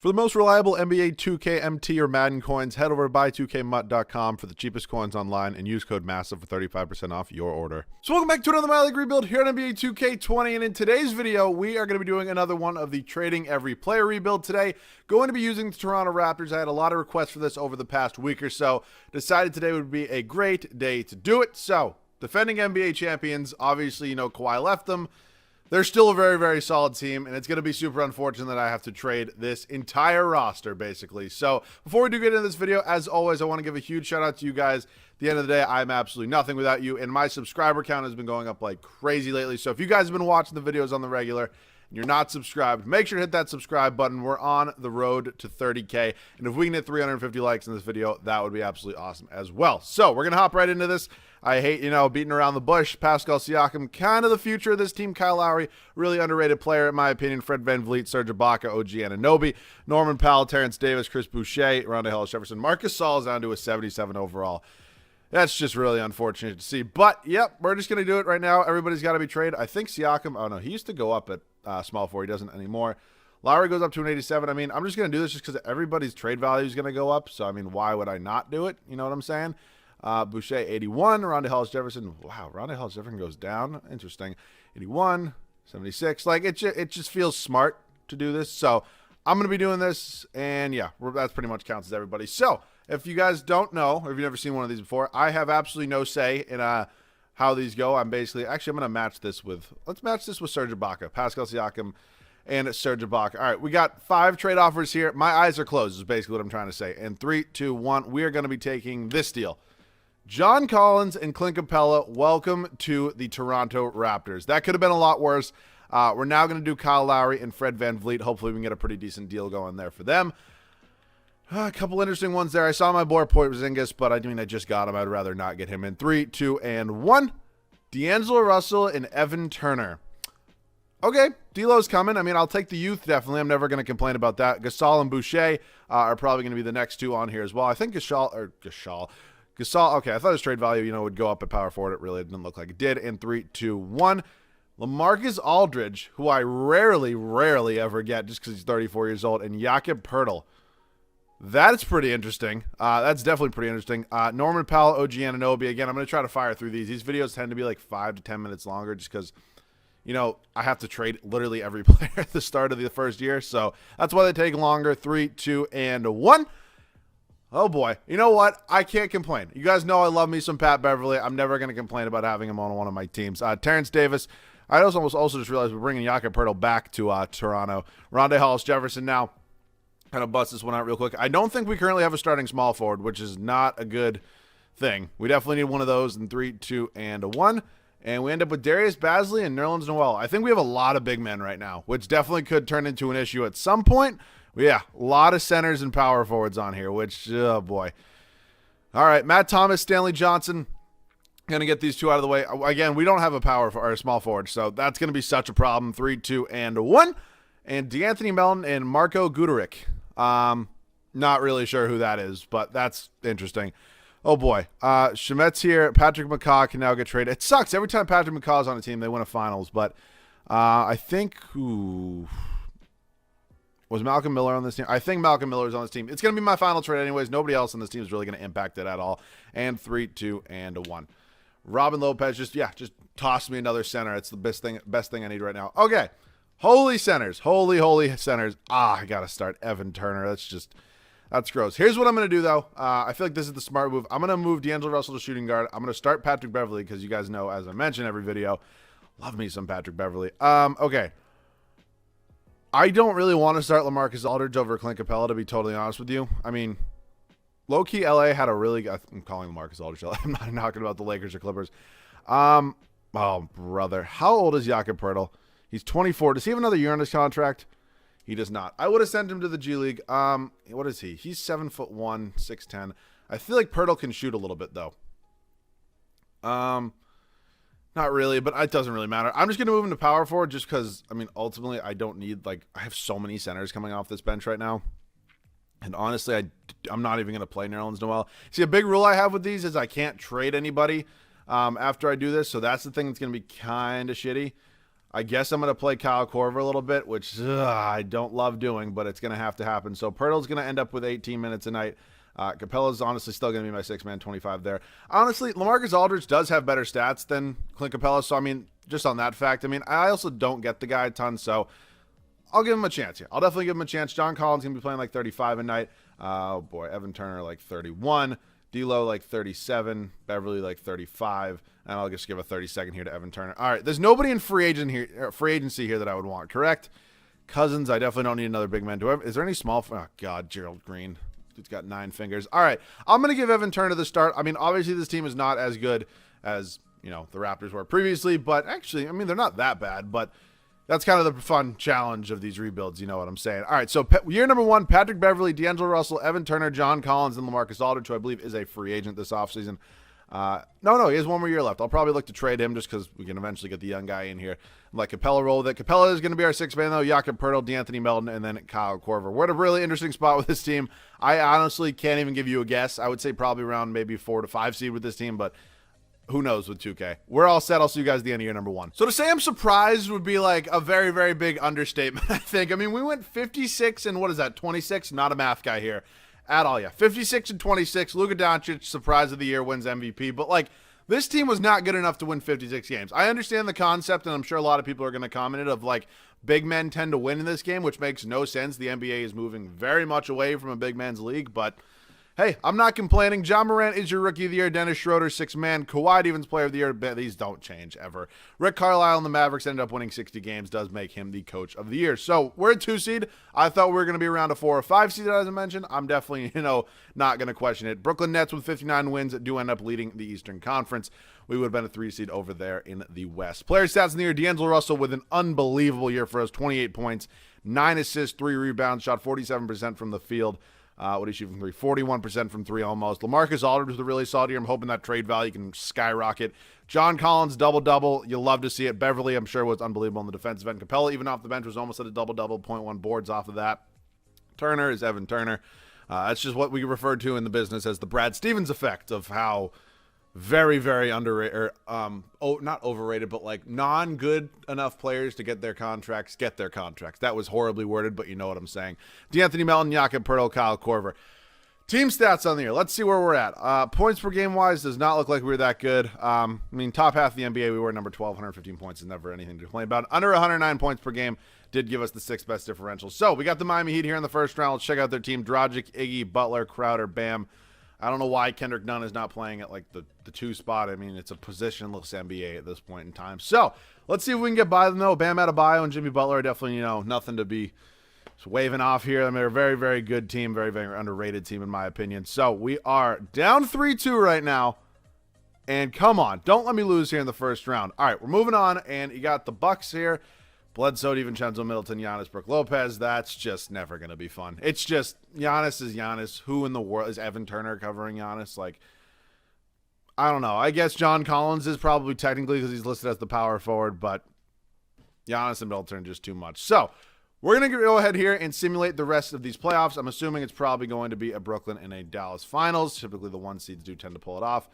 For the most reliable NBA 2K, MT, or Madden coins, head over to buy2kmutt.com for the cheapest coins online and use code Massa for 35% off your order. So welcome back to another My League rebuild here on NBA 2K20, and in today's video, we are going to be doing another one of the trading every player rebuild today. Going to be using the Toronto Raptors. I had a lot of requests for this over the past week or so. Decided today would be a great day to do it. So, defending NBA champions, obviously, you know, Kawhi left them. They're still a very, very solid team, and it's going to be super unfortunate that I have to trade this entire roster, basically. So before we do get into this video, as always, I want to give a huge shout-out to you guys. At the end of the day, I'm absolutely nothing without you, and my subscriber count has been going up like crazy lately. So if you guys have been watching the videos on the regular and you're not subscribed, make sure to hit that subscribe button. We're on the road to 30K, and if we can hit 350 likes in this video, that would be absolutely awesome as well. So we're going to hop right into this. I hate, beating around the bush. Pascal Siakam, kind of the future of this team. Kyle Lowry, really underrated player, in my opinion. Fred VanVleet, Serge Ibaka, OG Anunoby, Norman Powell, Terrence Davis, Chris Boucher, Rondae Hollis-Jefferson. Marcus Gasol is down to a 77 overall. That's just really unfortunate to see. But, yep, we're just going to do it right now. Everybody's got to be traded. I think Siakam, oh, no, he used to go up at small forward. He doesn't anymore. Lowry goes up to an 87. I mean, I'm just going to do this just because everybody's trade value is going to go up. So, I mean, why would I not do it? You know what I'm saying? Boucher, 81. Rondae Hollis-Jefferson. Wow, Rondae Hollis-Jefferson goes down. Interesting. 81, 76. Like, it just feels smart to do this. So, I'm going to be doing this. And, yeah, that pretty much counts as everybody. So, if you guys don't know, or if you've never seen one of these before, I have absolutely no say in how these go. I'm going to match this with, let's match this with Serge Ibaka, Pascal Siakam, and Serge Ibaka. All right, we got 5 trade offers here. My eyes are closed is basically what I'm trying to say. And 3, 2, 1, we are going to be taking this deal. John Collins and Clint Capella, welcome to the Toronto Raptors. That could have been a lot worse. We're now going to do Kyle Lowry and Fred VanVleet. Hopefully we can get a pretty decent deal going there for them. A couple interesting ones there. I saw my boy Porzingis, but I just got him. I'd rather not get him in. 3, 2, and 1. D'Angelo Russell and Evan Turner. Okay, D'Lo's coming. I mean, I'll take the youth, definitely. I'm never going to complain about that. Gasol and Boucher are probably going to be the next 2 on here as well. I think Gasol, okay, I thought his trade value, would go up at power forward. It really didn't look like it did. In 3, 2, 1. Lamarcus Aldridge, who I rarely ever get just because he's 34 years old, and Jakob Poeltl. That's pretty interesting. That's definitely pretty interesting. Norman Powell, OG Anunoby. Again, I'm going to try to fire through these. These videos tend to be like 5 to 10 minutes longer just because, I have to trade literally every player at the start of the first year. So that's why they take longer. 3, 2, and 1. Oh, boy. You know what? I can't complain. You guys know I love me some Pat Beverly. I'm never going to complain about having him on one of my teams. Terrence Davis. I also just realized we're bringing Jakob Poeltl back to Toronto. Rondae Hollis-Jefferson now. Kind of bust this one out real quick. I don't think we currently have a starting small forward, which is not a good thing. We definitely need one of those in 3, 2, and 1. And we end up with Darius Bazley and Nerlens Noel. I think we have a lot of big men right now, which definitely could turn into an issue at some point. But yeah, a lot of centers and power forwards on here, which, oh boy. All right, Matt Thomas, Stanley Johnson. Going to get these 2 out of the way. Again, we don't have a small forward, so that's going to be such a problem. 3, 2, and 1. And DeAnthony Melton and Marco Guduric. Not really sure who that is, but that's interesting. Oh boy. Shemet's here. Patrick McCaw can now get traded. It sucks. Every time Patrick McCaw's on a team, they win a finals, but I think was Malcolm Miller on this team? I think Malcolm Miller is on this team. It's going to be my final trade anyways. Nobody else on this team is really going to impact it at all. And 3, 2, and 1. Robin Lopez, just toss me another center. It's the best thing I need right now. Okay. Holy centers. Holy centers. I got to start Evan Turner. That's gross. Here's what I'm going to do, though. I feel like this is the smart move. I'm going to move D'Angelo Russell to shooting guard. I'm going to start Patrick Beverly because you guys know, as I mentioned every video, love me some Patrick Beverly. Okay. I don't really want to start Lamarcus Aldridge over Clint Capella, to be totally honest with you. I mean, low-key LA had a really – I'm calling Lamarcus Aldridge LA. I'm not talking about the Lakers or Clippers. Oh, brother. How old is Jakob Poeltl? He's 24. Does he have another year on his contract? He does not. I would have sent him to the G League. What is he? He's 7'1", 6'10". I feel like Poeltl can shoot a little bit, though. Not really, but it doesn't really matter. I'm just going to move him to power forward just because, I mean, ultimately, I don't need, I have so many centers coming off this bench right now. And honestly, I'm not even going to play Nerlens Noel. See, a big rule I have with these is I can't trade anybody after I do this. So that's the thing that's going to be kind of shitty. I guess I'm going to play Kyle Korver a little bit, which I don't love doing, but it's going to have to happen. So Pirtle's going to end up with 18 minutes a night. Capella's honestly still going to be my 6-man 25 there. Honestly, Lamarcus Aldridge does have better stats than Clint Capella. So, I mean, just on that fact, I mean, I also don't get the guy a ton. So I'll give him a chance here. I'll definitely give him a chance. John Collins going to be playing like 35 a night. Oh, boy. Evan Turner like 31. D'Lo like 37. Beverly like 35. And I'll just give a 30-second here to Evan Turner. All right, there's nobody in free agency here that I would want, correct? Cousins, I definitely don't need another big man. Is there any small? Oh, God, Gerald Green. Dude's got 9 fingers. All right, I'm going to give Evan Turner the start. I mean, obviously this team is not as good as, the Raptors were previously, but actually, I mean, they're not that bad, but that's kind of the fun challenge of these rebuilds. You know what I'm saying? All right, so year number 1, Patrick Beverly, D'Angelo Russell, Evan Turner, John Collins, and Lamarcus Aldridge, who I believe is a free agent this offseason. No, he has 1 more year left. I'll probably look to trade him just because we can eventually get the young guy in here. Like Capella roll with it. Capella is going to be our 6th man, though. Jakob Poeltl, D'Anthony Melton, and then Kyle Korver. We're at a really interesting spot with this team. I honestly can't even give you a guess. I would say probably around maybe 4 to 5 seed with this team, but who knows with 2K. We're all set. I'll see you guys at the end of year number 1. So to say I'm surprised would be like a very, very big understatement, I think. I mean, we went 56 and 26? Not a math guy here at all, yeah. 56 and 26. Luka Doncic, surprise of the year, wins MVP. But like, this team was not good enough to win 56 games. I understand the concept, and I'm sure a lot of people are going to comment it, of like, big men tend to win in this game, which makes no sense. The NBA is moving very much away from a big man's league, but hey, I'm not complaining. John Morant is your rookie of the year. Dennis Schroeder, 6th man. Kawhi Stevens, player of the year. These don't change ever. Rick Carlisle and the Mavericks ended up winning 60 games. Does make him the coach of the year. So we're a 2 seed. I thought we were going to be around a 4 or 5 seed, as I mentioned. I'm definitely, not going to question it. Brooklyn Nets with 59 wins do end up leading the Eastern Conference. We would have been a 3 seed over there in the West. Player stats in the year. D'Angelo Russell with an unbelievable year for us. 28 points, 9 assists, 3 rebounds, shot 47% from the field. What did he shoot from 3? 41% from 3 almost. Lamarcus Aldridge with a really solid year. I'm hoping that trade value can skyrocket. John Collins, double-double. You'll love to see it. Beverly, I'm sure, was unbelievable on the defensive end. Capella, even off the bench, was almost at a double-double, 0.1 boards off of that. Turner is Evan Turner. That's just what we refer to in the business as the Brad Stevens effect of how very, very underrated, not overrated, but like non-good enough players to get their contracts. That was horribly worded, but you know what I'm saying. D'Anthony Melton, Jakob Poeltl, Kyle Korver. Team stats on the year. Let's see where we're at. Points per game wise does not look like we were that good. I mean, top half of the NBA, we were number 12, 115 points is never anything to complain about. Under 109 points per game did give us the 6th best differential. So we got the Miami Heat here in the first round. Let's check out their team. Dragic, Iggy, Butler, Crowder, Bam. I don't know why Kendrick Nunn is not playing at like the 2 spot. I mean, it's a positionless NBA at this point in time. So let's see if we can get by them, though. Bam Adebayo and Jimmy Butler are definitely, nothing to be waving off here. I mean, they're a very, very good team, very, very underrated team in my opinion. So we are down 3-2 right now. And come on, don't let me lose here in the first round. All right, we're moving on, and you got the Bucks here. Bledsoe, DiVincenzo, Middleton, Giannis, Brook Lopez. That's just never going to be fun. It's just Giannis is Giannis. Who in the world is Evan Turner covering Giannis? Like, I don't know. I guess John Collins is probably technically because he's listed as the power forward, but Giannis and Middleton are just too much. So we're going to go ahead here and simulate the rest of these playoffs. I'm assuming it's probably going to be a Brooklyn and a Dallas finals. Typically the 1 seeds do tend to pull it off.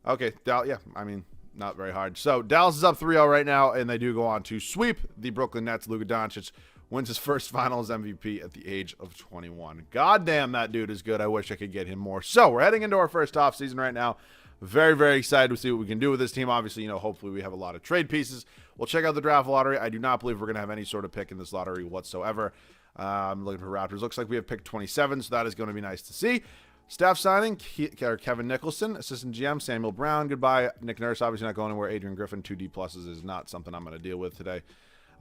Okay, yeah, I mean, not very hard. So Dallas is up 3-0 right now, and they do go on to sweep the Brooklyn Nets. Luka Doncic wins his first finals MVP at the age of 21. God damn, that dude is good. I wish I could get him more. So we're heading into our first offseason right now. Very, very excited to see what we can do with this team. Obviously, hopefully we have a lot of trade pieces. We'll check out the draft lottery. I do not believe we're going to have any sort of pick in this lottery whatsoever. I'm looking for Raptors. Looks like we have pick 27, so that is going to be nice to see. Staff signing, Kevin Nicholson. Assistant GM, Samuel Brown. Goodbye. Nick Nurse, obviously not going anywhere. Adrian Griffin, 2 D pluses is not something I'm going to deal with today.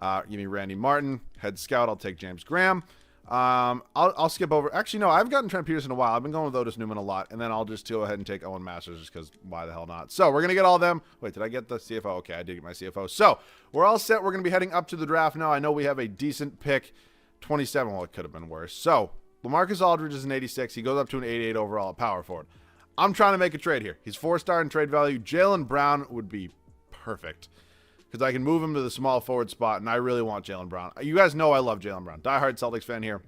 Give me Randy Martin. Head scout, I'll take James Graham. I'll skip over. Actually, no, I've gotten Trent Peterson a while. I've been going with Otis Newman a lot. And then I'll just go ahead and take Owen Masters just because why the hell not? So we're going to get all of them. Wait, did I get the CFO? Okay, I did get my CFO. So we're all set. We're going to be heading up to the draft now. I know we have a decent pick. 27. Well, it could have been worse. So Lamarcus Aldridge is an 86. He goes up to an 88 overall at power forward. I'm trying to make a trade here. He's 4-star in trade value. Jaylen Brown would be perfect because I can move him to the small forward spot, and I really want Jaylen Brown. You guys know I love Jaylen Brown. Diehard Celtics fan here.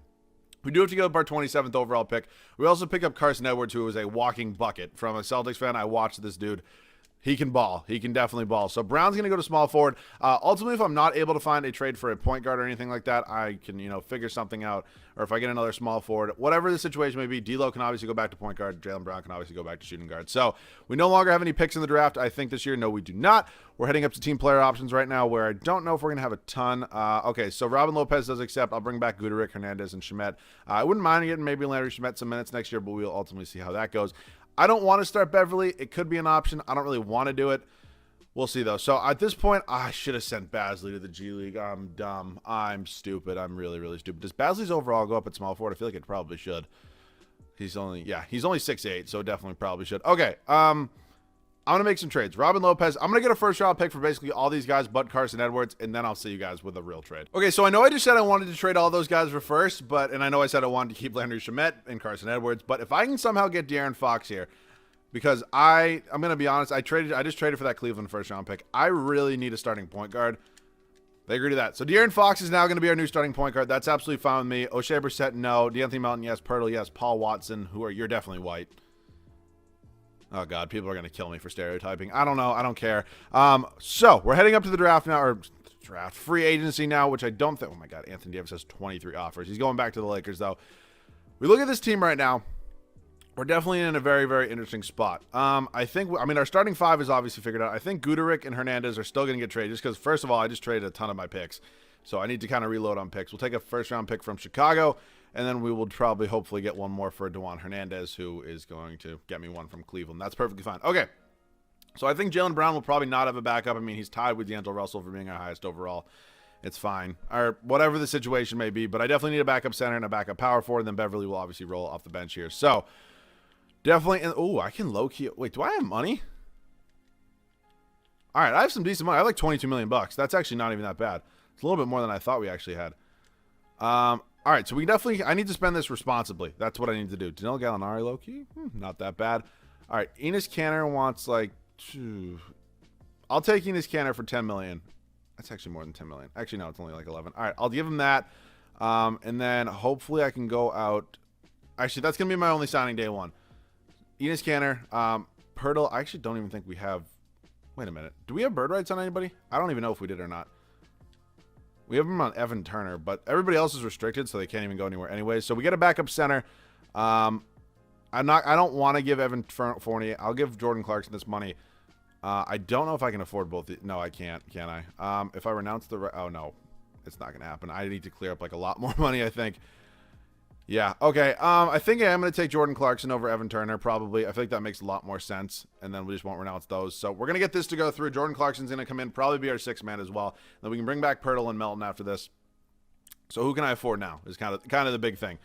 We do have to give up our 27th overall pick. We also pick up Carson Edwards, who was a walking bucket. From a Celtics fan, I watched this dude. he can ball. He can definitely ball. So Brown's going to go to small forward. Ultimately, if I'm not able to find a trade for a point guard or anything like that, I can, figure something out. Or if I get another small forward, whatever the situation may be, D'Lo can obviously go back to point guard. Jaylen Brown can obviously go back to shooting guard. So we no longer have any picks in the draft, I think, this year. No, we do not. We're heading up to team player options right now, where I don't know if we're going to have a ton. Okay, so Robin Lopez does accept. I'll bring back Guduric, Hernandez, and Shamet. I wouldn't mind getting maybe Landry Shamet some minutes next year, but we'll ultimately see how that goes. I don't want to start Beverly. It could be an option. I don't really want to do it. We'll see, though. So at this point, I should have sent Basley to the G League. I'm dumb. I'm stupid. I'm really, really stupid. Does Basley's overall go up at small forward? I feel like it probably should. He's only 6'8", so definitely probably should. Okay, I'm going to make some trades. Robin Lopez, I'm going to get a first-round pick for basically all these guys but Carson Edwards, and then I'll see you guys with a real trade. Okay, so I know I just said I wanted to trade all those guys for first, and I know I said I wanted to keep Landry Shamet and Carson Edwards, but if I can somehow get De'Aaron Fox here, because I'm going to be honest, I just traded for that Cleveland first-round pick. I really need a starting point guard. They agree to that. So De'Aaron Fox is now going to be our new starting point guard. That's absolutely fine with me. O'Shea Brissett, no. D'Anthony Melton, yes. Pirtle, yes. Paul Watson, you're definitely white. Oh, God, people are going to kill me for stereotyping. I don't know. I don't care. So we're heading up to the draft now, or draft free agency now, which I don't think. Oh, my God, Anthony Davis has 23 offers. He's going back to the Lakers, though. We look at this team right now. We're definitely in a very, very interesting spot. I think, our starting five is obviously figured out. I think Guduric and Hernandez are still going to get traded just because, first of all, I just traded a ton of my picks. So I need to kind of reload on picks. We'll take a first-round pick from Chicago, and then we will probably hopefully get one more for DeJuan Hernandez, who is going to get me one from Cleveland. That's perfectly fine. Okay. So I think Jaylen Brown will probably not have a backup. I mean, he's tied with D'Angelo Russell for being our highest overall. It's fine. Or whatever the situation may be. But I definitely need a backup center and a backup power forward, and then Beverly will obviously roll off the bench here. So definitely. Oh, I can low-key. Wait, do I have money? All right, I have some decent money. I have like $22 million. That's actually not even that bad. It's a little bit more than I thought we actually had. All right, so I need to spend this responsibly. That's what I need to do. Danilo Gallinari low-key? Not that bad. All right, Enes Kanter wants like I'll take Enes Kanter for $10 million. That's actually more than $10 million. Actually, no, it's only like 11. All right, I'll give him that. And then hopefully I can go out. Actually, that's going to be my only signing day one. Enes Kanter, Pirtle. I actually don't even think we have. Wait a minute. Do we have bird rights on anybody? I don't even know if we did or not. We have them on Evan Turner, but everybody else is restricted, so they can't even go anywhere anyway. So we get a backup center. I don't want to give Evan Fournier. I'll give Jordan Clarkson this money. I don't know if I can afford both. No, I can't. Can I? If I renounce oh no, it's not gonna happen. I need to clear up like a lot more money, I think. Yeah. Okay. I think I am going to take Jordan Clarkson over Evan Turner, probably. I think that makes a lot more sense, and then we just won't renounce those. So we're going to get this to go through. Jordan Clarkson's going to come in, probably be our sixth man as well. Then we can bring back Pirtle and Melton after this. So who can I afford now is kind of the big thing.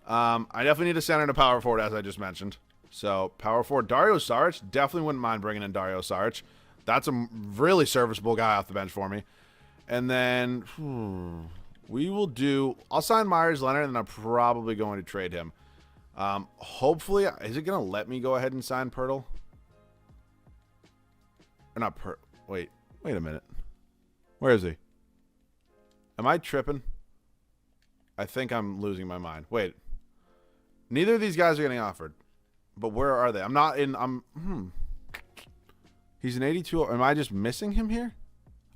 I definitely need a center and a power forward, as I just mentioned. So power forward, Dario Saric. Definitely wouldn't mind bringing in Dario Saric. That's a really serviceable guy off the bench for me. And then I'll sign Myers Leonard, and I'm probably going to trade him. Hopefully, is it going to let me go ahead and sign Pirtle? Or not wait a minute. Where is he? Am I tripping? I think I'm losing my mind. Wait. Neither of these guys are getting offered. But where are they? He's an 82. Am I just missing him here?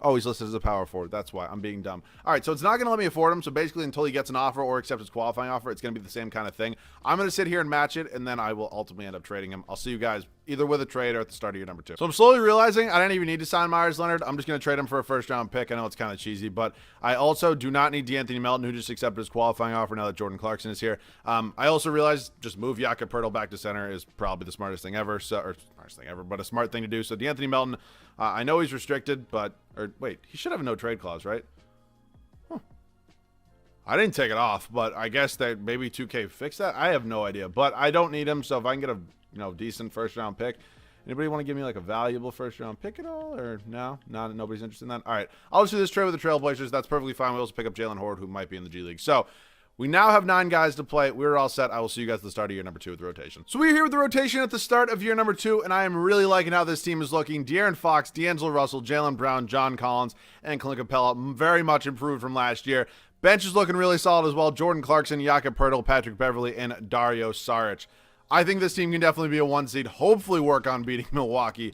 Oh, he's listed as a power forward. That's why. I'm being dumb. All right, so it's not going to let me afford him. So basically, until he gets an offer or accepts his qualifying offer, it's going to be the same kind of thing. I'm going to sit here and match it, and then I will ultimately end up trading him. I'll see you guys either with a trade or at the start of year number 2. So I'm slowly realizing I don't even need to sign Myers Leonard. I'm just going to trade him for a first-round pick. I know it's kind of cheesy, but I also do not need D'Anthony Melton, who just accepted his qualifying offer now that Jordan Clarkson is here. I also realized just move Jakob Poeltl back to center is probably the smartest thing ever. But a smart thing to do. So D'Anthony Melton, I know he's restricted, wait, he should have a no trade clause, right? Huh. I didn't take it off, but I guess that maybe 2K fixed that. I have no idea, but I don't need him. So if I can get a decent first round pick, anybody want to give me like a valuable first round pick at all, or no? Nobody's interested in that. All right, I'll just do this trade with the Trailblazers. That's perfectly fine. We also pick up Jalen Horde, who might be in the G League. So we now have 9 guys to play. We're all set. I will see you guys at the start of year number 2 with the rotation. So we're here with the rotation at the start of year number 2, and I am really liking how this team is looking. De'Aaron Fox, D'Angelo Russell, Jaylen Brown, John Collins, and Clint Capella, very much improved from last year. Bench is looking really solid as well. Jordan Clarkson, Jakob Poeltl, Patrick Beverley, and Dario Saric. I think this team can definitely be a 1 seed, hopefully work on beating Milwaukee.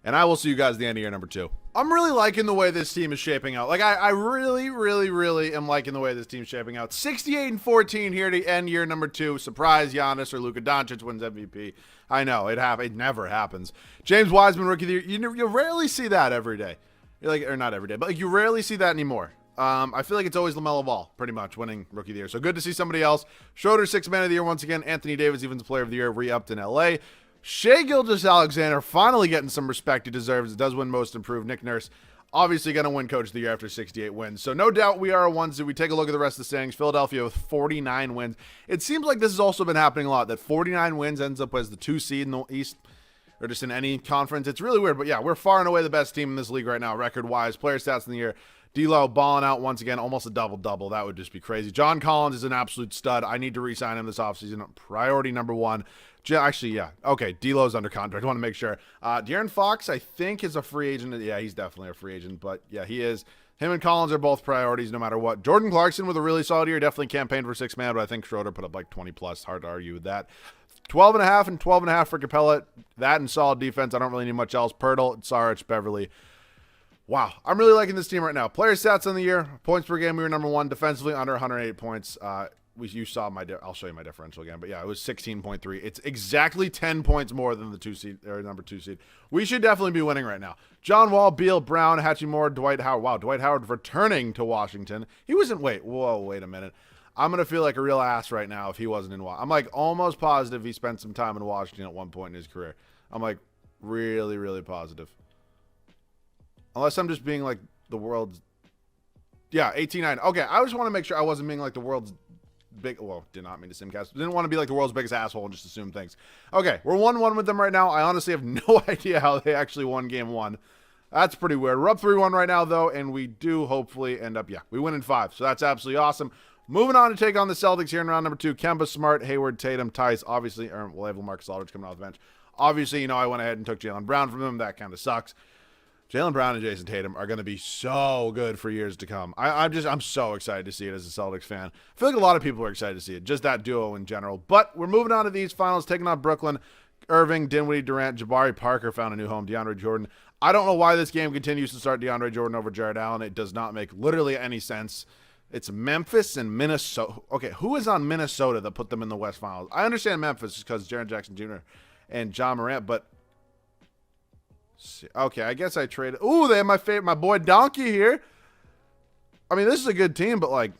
And I will see you guys at the end of year number 2. I'm really liking the way this team is shaping out. Like, I really, really, really am liking the way this team's shaping out. 68-14 here to end year number 2. Surprise Giannis or Luka Doncic wins MVP. I know, it never happens. James Wiseman, Rookie of the Year. You rarely see that every day. Or not every day, but like, you rarely see that anymore. I feel like it's always LaMelo Ball, pretty much, winning Rookie of the Year. So good to see somebody else. Schroeder, 6th Man of the Year once again. Anthony Davis, even Player of the Year, re-upped in L.A. Shai Gilgeous-Alexander finally getting some respect he deserves. It does win Most Improved. Nick Nurse obviously going to win Coach of the Year after 68 wins. So no doubt we are a one seed. We take a look at the rest of the standings. Philadelphia with 49 wins. It seems like this has also been happening a lot, that 49 wins ends up as the 2 seed in the East, or just in any conference. It's really weird, but yeah, we're far and away the best team in this league right now, record-wise. Player stats in the year. D'Lo balling out once again, almost a double-double. That would just be crazy. John Collins is an absolute stud. I need to re-sign him this offseason. Priority number 1. Actually, yeah. Okay, D'Lo's under contract. I want to make sure. De'Aaron Fox, I think, is a free agent. Yeah, he's definitely a free agent. But, yeah, he is. Him and Collins are both priorities no matter what. Jordan Clarkson with a really solid year. Definitely campaigned for 6th man, but I think Schroeder put up like 20-plus. Hard to argue with that. 12.5 and 12.5 for Capella. That and solid defense. I don't really need much else. Pirtle, Saric, Beverly. Wow, I'm really liking this team right now. Player stats on the year. Points per game, we were number 1. Defensively, under 108 points. You saw I'll show you my differential again, but yeah, it was 16.3. It's exactly 10 points more than the 2 seed or number 2 seed. We should definitely be winning right now. John Wall, Beal, Brown, Hachimura, Dwight Howard. Wow, Dwight Howard returning to Washington. He wasn't. Wait a minute. I'm gonna feel like a real ass right now if he wasn't in Washington. I'm like almost positive he spent some time in Washington at one point in his career. I'm like really, really positive. Unless I'm just being like the world's. Yeah, 18-9. Okay, I just want to make sure I wasn't being like the world's big. Well, did not mean to simcast. Didn't want to be like the world's biggest asshole and just assume things. Okay, we're 1-1 with them right now. I honestly have no idea how they actually won game 1. That's pretty weird. We're up 3-1 right now, though, and we do hopefully end up, we win in 5. So that's absolutely awesome. Moving on to take on the Celtics here in round number 2. Kemba, Smart, Hayward, Tatum, Tice, obviously, or we'll have Lamarcus Aldridge coming off the bench. Obviously, I went ahead and took Jaylen Brown from him. That kind of sucks. Jaylen Brown and Jason Tatum are going to be so good for years to come. I'm so excited to see it as a Celtics fan. I feel like a lot of people are excited to see it, just that duo in general. But we're moving on to these finals, taking on Brooklyn. Irving, Dinwiddie, Durant, Jabari Parker found a new home. DeAndre Jordan. I don't know why this game continues to start DeAndre Jordan over Jared Allen. It does not make literally any sense. It's Memphis and Minnesota. Okay, who is on Minnesota that put them in the West Finals? I understand Memphis because Jaren Jackson Jr. and John Morant, but okay, I guess I traded. Ooh, they have my boy Donkey here. I mean, this is a good team, but like,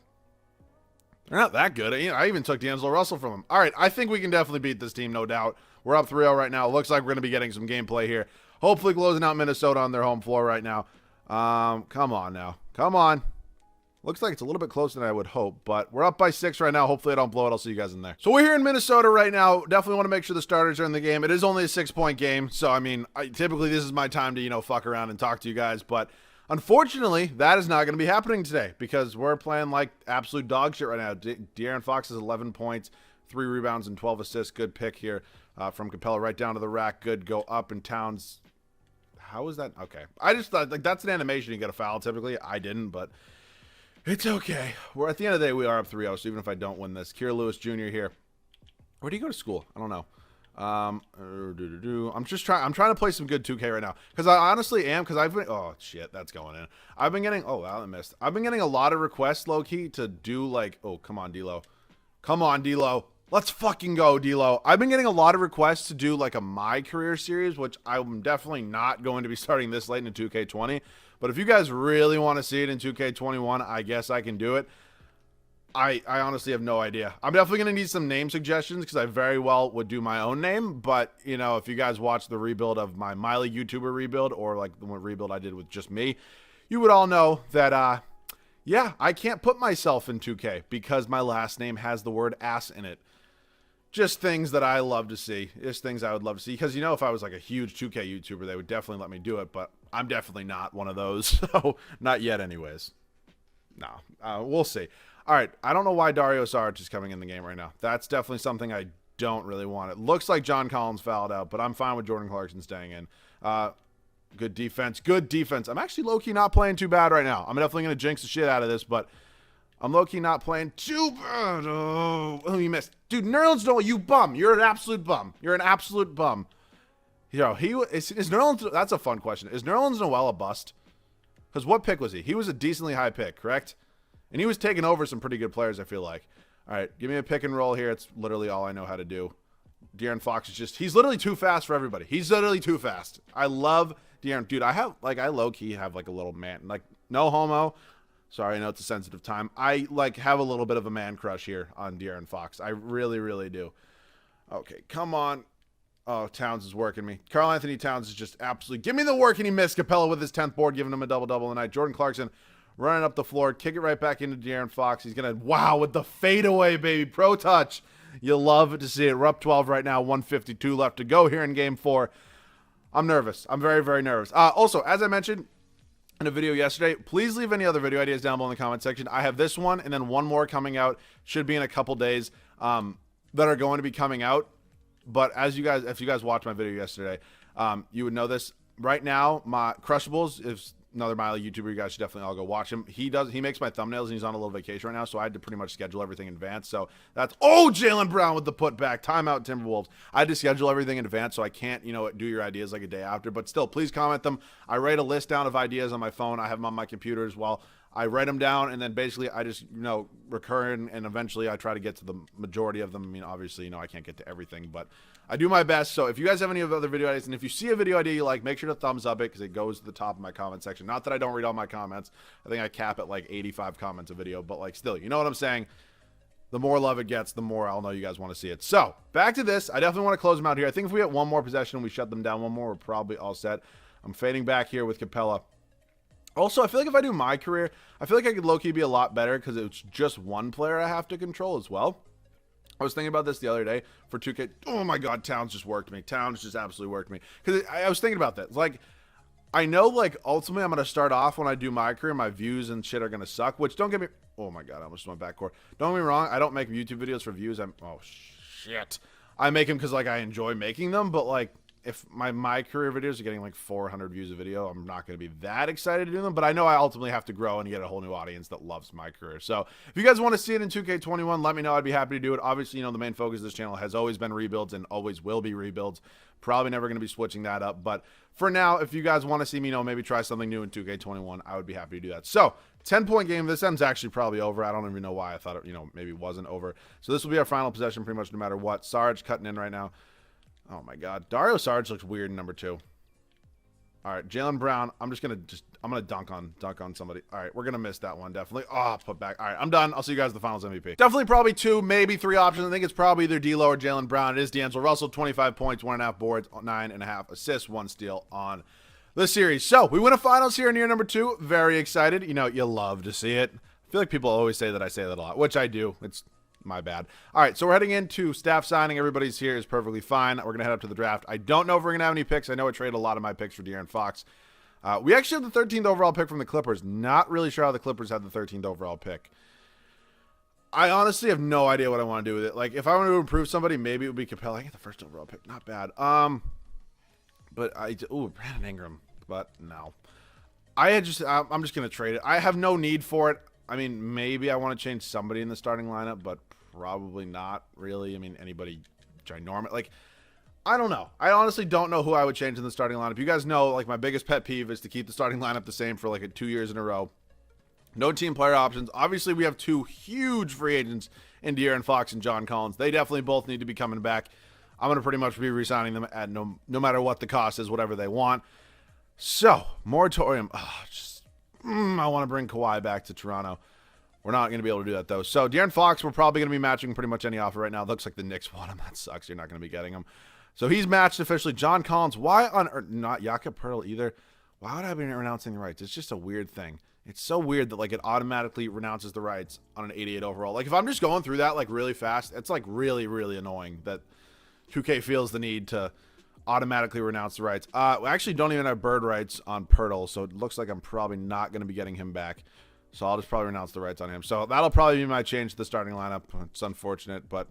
they're not that good. I even took D'Angelo Russell from them. All right, I think we can definitely beat this team, no doubt. We're up 3-0 right now. Looks like we're going to be getting some gameplay here. Hopefully closing out Minnesota on their home floor right now. Come on now. Come on. Looks like it's a little bit closer than I would hope, but we're up by 6 right now. Hopefully I don't blow it. I'll see you guys in there. So we're here in Minnesota right now. Definitely want to make sure the starters are in the game. It is only a 6-point game, so I mean, typically this is my time to, fuck around and talk to you guys, but unfortunately, that is not going to be happening today because we're playing like absolute dog shit right now. De'Aaron Fox has 11 points, 3 rebounds, and 12 assists. Good pick here from Capella right down to the rack. Good go up in Towns. How is that? Okay. I just thought, like, that's an animation. You get a foul typically. I didn't, but it's okay. We're at the end of the day, we are up 3-0, so even if I don't win this. Kira Lewis Jr. here. Where do you go to school? I don't know. I'm trying to play some good 2K right now. Because I honestly am, because I've been, oh shit, that's going in. I've been getting, oh wow, I missed. I've been getting a lot of requests, low-key, to do like, oh, come on, D-Lo. Come on, D-Lo. Let's fucking go, D-Lo. I've been getting a lot of requests to do like a My Career series, which I'm definitely not going to be starting this late into 2K20. But if you guys really want to see it in 2K21, I guess I can do it. I honestly have no idea. I'm definitely going to need some name suggestions because I very well would do my own name. But, if you guys watch the rebuild of my Miley YouTuber rebuild or like the one rebuild I did with just me, you would all know that, yeah, I can't put myself in 2K because my last name has the word ass in it. Just things that I love to see. Just things I would love to see. Because, if I was like a huge 2K YouTuber, they would definitely let me do it. But I'm definitely not one of those. So, not yet anyways. No, we'll see. All right, I don't know why Dario Saric is coming in the game right now. That's definitely something I don't really want. It looks like John Collins fouled out, but I'm fine with Jordan Clarkson staying in. Good defense. Good defense. I'm actually low-key not playing too bad right now. I'm definitely going to jinx the shit out of this, but I'm low-key not playing too bad. Oh, you missed. Dude, Nerlens Noel, you bum. You're an absolute bum. You're an absolute bum. Is Nerlens, that's a fun question. Is Nerlens Noel a bust? Because what pick was he? He was a decently high pick, correct? And he was taking over some pretty good players, I feel like. All right, give me a pick and roll here. It's literally all I know how to do. De'Aaron Fox is he's literally too fast for everybody. He's literally too fast. I love De'Aaron. Dude, I low-key have, like, a little man. Like, no homo. Sorry, I know it's a sensitive time. I, like, have a little bit of a man crush here on De'Aaron Fox. I really, really do. Okay, come on. Oh, Towns is working me. Karl Anthony Towns is just absolutely... Give me the work, and he missed Capella with his 10th board, giving him a double-double tonight. Jordan Clarkson running up the floor. Kick it right back into De'Aaron Fox. He's going to... Wow, with the fadeaway, baby. Pro touch. You'll love to see it. We're up 12 right now. 152 left to go here in Game 4. I'm nervous. I'm very, very nervous. Also, as I mentioned in a video yesterday, please leave any other video ideas down below in the comment section. I have this one and then one more coming out. Should be in a couple days that are going to be coming out. But if you guys watched my video yesterday, you would know this. Right now, my Crushables is another Miley YouTuber. You guys should definitely all go watch him. He makes my thumbnails, and he's on a little vacation right now, so I had to pretty much schedule everything in advance. So that's Jaylen Brown with the putback. Timeout Timberwolves. I had to schedule everything in advance, so I can't, do your ideas like a day after. But still, please comment them. I write a list down of ideas on my phone. I have them on my computer as well. I write them down, and then basically I just, recur, and eventually I try to get to the majority of them. I mean, obviously, I can't get to everything, but I do my best. So if you guys have any other video ideas, and if you see a video idea you like, make sure to thumbs up it, because it goes to the top of my comment section. Not that I don't read all my comments. I think I cap at like 85 comments a video, but like still, you know what I'm saying? The more love it gets, the more I'll know you guys want to see it. So back to this. I definitely want to close them out here. I think if we get one more possession and we shut them down one more, we're probably all set. I'm fading back here with Capella. Also, I feel like if I do my career, I feel like I could low-key be a lot better because it's just one player I have to control as well. I was thinking about this the other day for 2K. Oh, my God, Towns just worked me. Towns just absolutely worked me. Because I was thinking about that. Like, I know, like, ultimately I'm going to start off when I do my career. My views and shit are going to suck, which don't get me... Oh, my God, I almost went backcourt. Don't get me wrong. I don't make YouTube videos for views. Oh, shit. I make them because, like, I enjoy making them, but, like... If my career videos are getting like 400 views a video, I'm not going to be that excited to do them. But I know I ultimately have to grow and get a whole new audience that loves my career. So if you guys want to see it in 2K21, let me know. I'd be happy to do it. Obviously, the main focus of this channel has always been rebuilds and always will be rebuilds. Probably never going to be switching that up. But for now, if you guys want to see me, maybe try something new in 2K21, I would be happy to do that. So 10-point game. This end's actually probably over. I don't even know why I thought it, maybe it wasn't over. So this will be our final possession pretty much no matter what. Sarge cutting in right now. Oh, my God. Dario Sarge looks weird in number 2. All right, Jaylen Brown. I'm going to dunk on somebody. All right, we're going to miss that one, definitely. Oh, put back. All right, I'm done. I'll see you guys at the finals MVP. Definitely probably 2, maybe 3 options. I think it's probably either D'Lo or Jaylen Brown. It is D'Angelo Russell, 25 points, 1.5 boards, 9.5 assists, 1 steal on the series. So we win a finals here in year number 2. Very excited. You love to see it. I feel like people always say that I say that a lot, which I do. It's my bad. All right, so we're heading into staff signing. Everybody's here is perfectly fine. We're going to head up to the draft. I don't know if we're going to have any picks. I know I traded a lot of my picks for De'Aaron Fox. We actually have the 13th overall pick from the Clippers. Not really sure how the Clippers had the 13th overall pick. I honestly have no idea what I want to do with it. Like, if I want to improve somebody, maybe it would be Capella. I get the first overall pick. Not bad. But Brandon Ingram. But no. I'm just going to trade it. I have no need for it. I mean, maybe I want to change somebody in the starting lineup, but probably not really. I mean, anybody ginormous. Like, I don't know. I honestly don't know who I would change in the starting lineup. You guys know, like, my biggest pet peeve is to keep the starting lineup the same for, like, 2 years in a row. No team player options. Obviously, we have 2 huge free agents in De'Aaron Fox and John Collins. They definitely both need to be coming back. I'm going to pretty much be re-signing them at no matter what the cost is, whatever they want. So, moratorium. I want to bring Kawhi back to Toronto. We're not going to be able to do that, though. So, De'Aaron Fox, we're probably going to be matching pretty much any offer right now. It looks like the Knicks want him. That sucks. You're not going to be getting him. So, he's matched officially. John Collins. Why on earth? Not Jakob Poeltl either. Why would I be renouncing the rights? It's just a weird thing. It's so weird that, like, it automatically renounces the rights on an 88 overall. Like, if I'm just going through that, like, really fast, it's, like, really, really annoying that 2K feels the need to automatically renounce the rights. We actually don't even have bird rights on Poeltl, so it looks like I'm probably not going to be getting him back. So I'll just probably renounce the rights on him. So that'll probably be my change to the starting lineup. It's unfortunate, but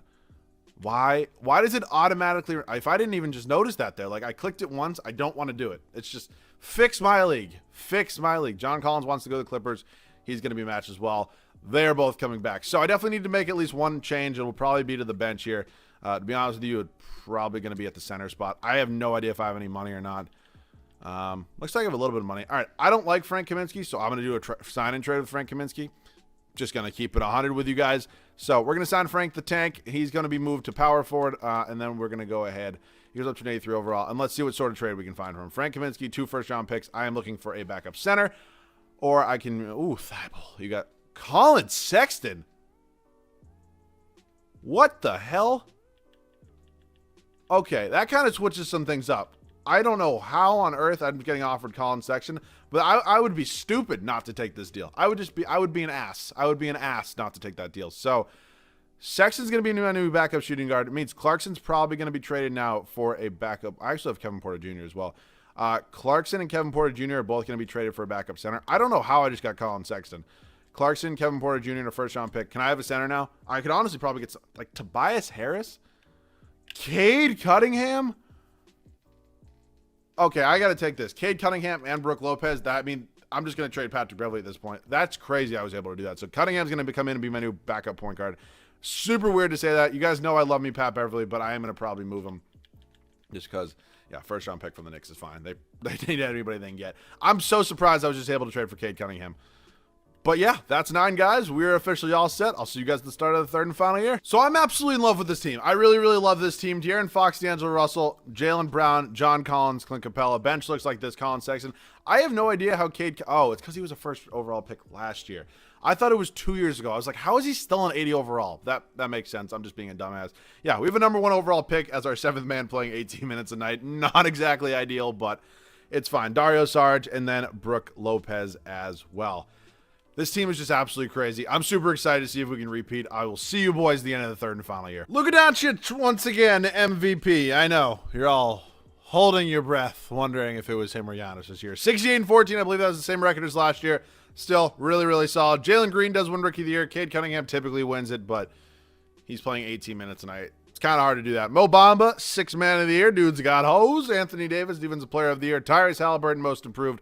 why does it automatically... If I didn't even just notice that there, like, I clicked it once, I don't want to do it. It's just fix my league. Fix my league. John Collins wants to go to the Clippers. He's going to be matched as well. They are both coming back. So I definitely need to make at least one change. It will probably be to the bench here. To be honest with you, it's probably going to be at the center spot. I have no idea if I have any money or not. Looks like I have a little bit of money. All right, I don't like Frank Kaminsky, so I'm going to do a sign-in trade with Frank Kaminsky. Just going to keep it 100 with you guys. So we're going to sign Frank the Tank. He's going to be moved to power forward, and then we're going to go ahead. He goes up to an 83 overall, and let's see what sort of trade we can find from him. Frank Kaminsky, 2 first-round picks. I am looking for a backup center, or I can. Ooh, Thibault. You got Collin Sexton. What the hell? Okay, that kind of switches some things up. I don't know how on earth I'm getting offered Collin Sexton, but I would be stupid not to take this deal. I would be an ass. I would be an ass not to take that deal. So Sexton's going to be my new backup shooting guard. It means Clarkson's probably going to be traded now for a backup. I actually have Kevin Porter Jr. as well. Clarkson and Kevin Porter Jr. are both going to be traded for a backup center. I don't know how I just got Collin Sexton. Clarkson, Kevin Porter Jr. in a first-round pick. Can I have a center now? I could honestly probably get some, like Tobias Harris, Cade Cunningham. Okay, I got to take this. Cade Cunningham and Brook Lopez. I'm just going to trade Patrick Beverley at this point. That's crazy I was able to do that. So Cunningham's going to come in and be my new backup point guard. Super weird to say that. You guys know I love me Pat Beverley, but I am going to probably move him just because, yeah, first-round pick from the Knicks is fine. They need anybody they can get. I'm so surprised I was just able to trade for Cade Cunningham. But yeah, that's 9, guys. We're officially all set. I'll see you guys at the start of the third and final year. So I'm absolutely in love with this team. I really, really love this team. De'Aaron Fox, D'Angelo Russell, Jaylen Brown, John Collins, Clint Capella. Bench looks like this, Collin Sexton. I have no idea how Cade... Oh, it's because he was a first overall pick last year. I thought it was 2 years ago. I was like, how is he still an 80 overall? That makes sense. I'm just being a dumbass. Yeah, we have a number 1 overall pick as our 7th man playing 18 minutes a night. Not exactly ideal, but it's fine. Dario Saric and then Brook Lopez as well. This team is just absolutely crazy. I'm super excited to see if we can repeat. I will see you boys at the end of the third and final year. Luka Doncic once again, MVP. I know, you're all holding your breath, wondering if it was him or Giannis this year. 68-14, I believe that was the same record as last year. Still really, really solid. Jalen Green does win Rookie of the Year. Cade Cunningham typically wins it, but he's playing 18 minutes a night. It's kind of hard to do that. Mo Bamba, 6th man of the year. Dude's got hose. Anthony Davis, Defensive Player of the Year. Tyrese Halliburton, Most Improved.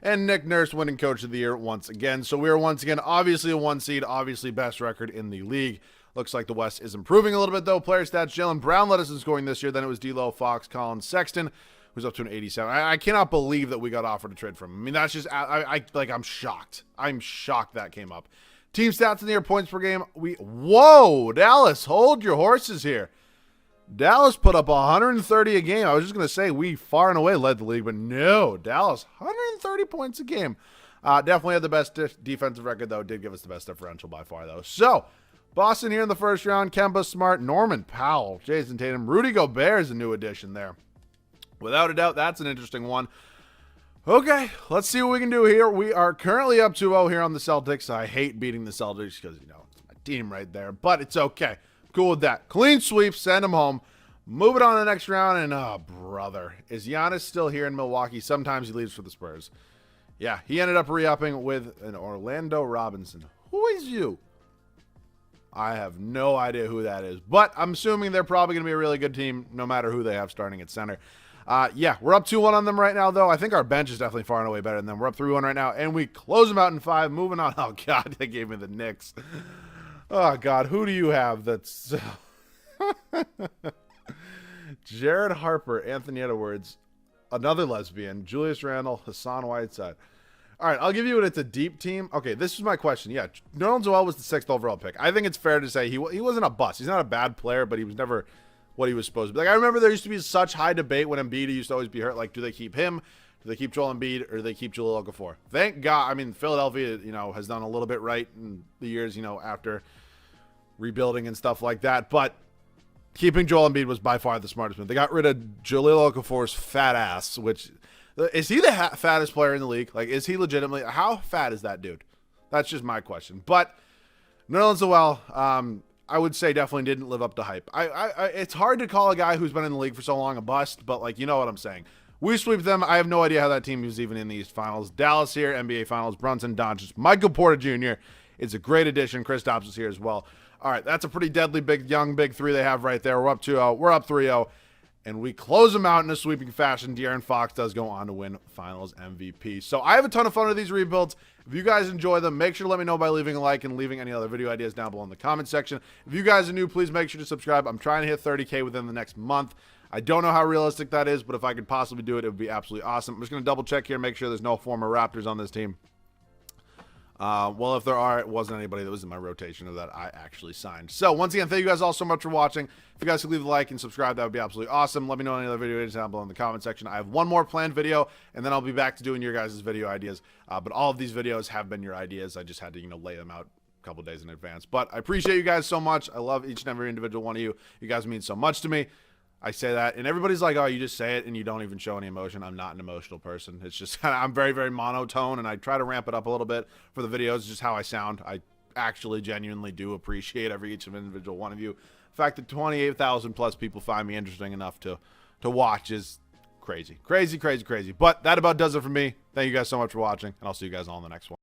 And Nick Nurse winning Coach of the Year once again. So we are once again obviously a 1 seed, obviously best record in the league. Looks like the West is improving a little bit though. Player stats, Jaylen Brown led us in scoring this year. Then it was D'Lo, Fox, Collin Sexton, who's up to an 87. I cannot believe that we got offered a trade from him. I mean, that's just, I'm shocked. I'm shocked that came up. Team stats in the year, points per game. Whoa, Dallas, hold your horses here. Dallas put up 130 a game. I was just going to say we far and away led the league, but no. Dallas, 130 points a game. Definitely had the best defensive record, though. Did give us the best differential by far, though. So, Boston here in the first round. Kemba Smart, Norman Powell, Jason Tatum. Rudy Gobert is a new addition there. Without a doubt, that's an interesting one. Okay, let's see what we can do here. We are currently up 2-0 here on the Celtics. I hate beating the Celtics because, it's my team right there, but it's okay. Cool with that. Clean sweep, send him home. Move it on to the next round, and oh, brother. Is Giannis still here in Milwaukee? Sometimes he leaves for the Spurs. Yeah, he ended up re-upping with an Orlando Robinson. Who is you? I have no idea who that is, but I'm assuming they're probably going to be a really good team no matter who they have starting at center. Yeah, we're up 2-1 on them right now, though. I think our bench is definitely far and away better than them. We're up 3-1 right now, and we close them out in 5. Moving on. Oh, God, they gave me the Knicks. Oh, God, who do you have that's... Jared Harper, Anthony Edwards, another lesbian, Julius Randle, Hassan Whiteside. All right, I'll give you it. It's a deep team. Okay, this is my question. Yeah, Nerlens Noel was the 6th overall pick. I think it's fair to say he wasn't a bust. He's not a bad player, but he was never what he was supposed to be. Like, I remember there used to be such high debate when Embiid used to always be hurt. Like, do they keep him? Do they keep Joel Embiid, or do they keep Jahlil Okafor? Thank God. I mean, Philadelphia, has done a little bit right in the years, after rebuilding and stuff like that. But keeping Joel Embiid was by far the smartest move. They got rid of Jahlil Okafor's fat ass, which is he the fattest player in the league? Like, is he legitimately? How fat is that dude? That's just my question. But Nerlens Noel, I would say definitely didn't live up to hype. It's hard to call a guy who's been in the league for so long a bust, but like, you know what I'm saying. We sweep them. I have no idea how that team is even in these finals. Dallas here, NBA Finals, Brunson, Doncic, Michael Porter Jr. is a great addition. Kristaps is here as well. All right, that's a pretty deadly big three they have right there. We're up 2-0. We're up 3-0. and we close them out in a sweeping fashion. De'Aaron Fox does go on to win Finals MVP. So I have a ton of fun with these rebuilds. If you guys enjoy them, make sure to let me know by leaving a like and leaving any other video ideas down below in the comment section. If you guys are new, please make sure to subscribe. I'm trying to hit 30K within the next month. I don't know how realistic that is, but if I could possibly do it, it would be absolutely awesome. I'm just going to double check here, make sure there's no former Raptors on this team. Well, if there are, it wasn't anybody that was in my rotation or that I actually signed. So, once again, thank you guys all so much for watching. If you guys could leave a like and subscribe, that would be absolutely awesome. Let me know any other video ideas down below in the comment section. I have one more planned video, and then I'll be back to doing your guys' video ideas. But all of these videos have been your ideas. I just had to, lay them out a couple days in advance. But I appreciate you guys so much. I love each and every individual one of you. You guys mean so much to me. I say that, and everybody's like, oh, you just say it, and you don't even show any emotion. I'm not an emotional person. It's just, I'm very, very monotone, and I try to ramp it up a little bit for the videos. It's just how I sound. I actually genuinely do appreciate each individual one of you. The fact that 28,000 plus people find me interesting enough to watch is crazy. Crazy, crazy, crazy. But that about does it for me. Thank you guys so much for watching, and I'll see you guys all in the next one.